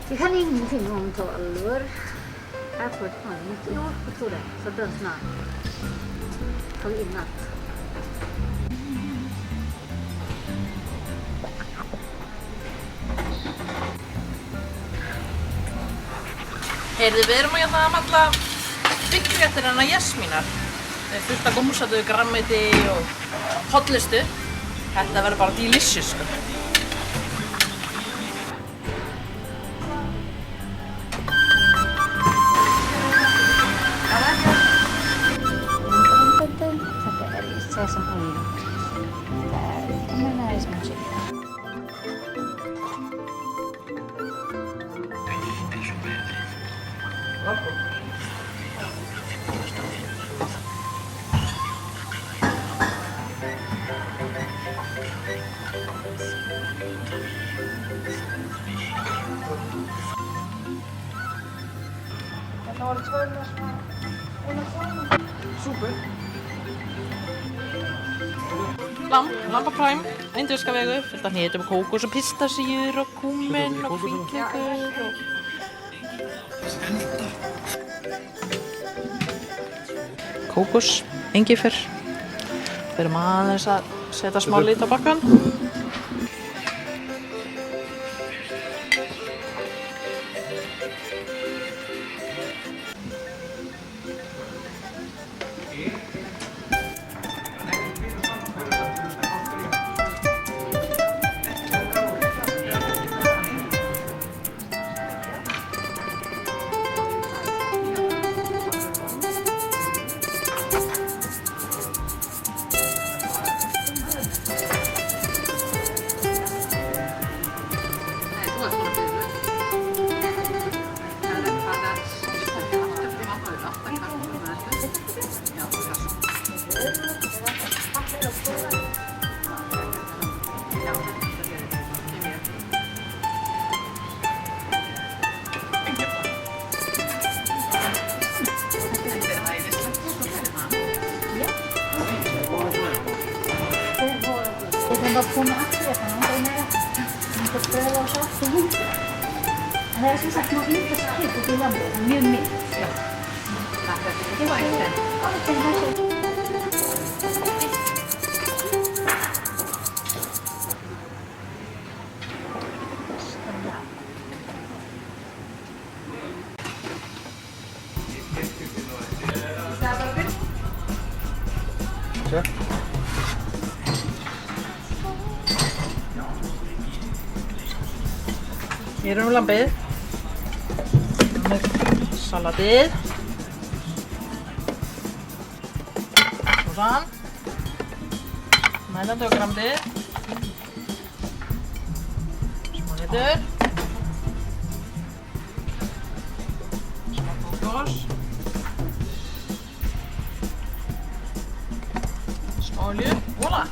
Vi kan ingenting om tolvor. Airport har inte gjort på tror det. Så den snart. Tog in natt. Heyrðu, við erum hérna að malla byggfréttir hennar Jasmínar. Það er fullt af gómsætu, grammiti og hollustu. Þetta verður bara delicious, sko. Þetta er í sesamolíu. Það er nærismjömsi. Súper. Lamba Prime, indverska vegu, fullt af hnetum og kókos og pistasíur og kúmen og hvítlauk og... Kókos, engifer. Við erum aðeins að setja smá lit á bakkann. Den var på med axlarna, inte pröva och köpa inte. Det här är som sagt något inte så helt på billandbröden, mjummi. Ja. Det var inte det. Ja, det kan vara Sure. Hér erum lambið. Með salatið. Sósan. Mælandi og grammið. Smá hnetur. Smá kókos. Smá olíu. Voilà!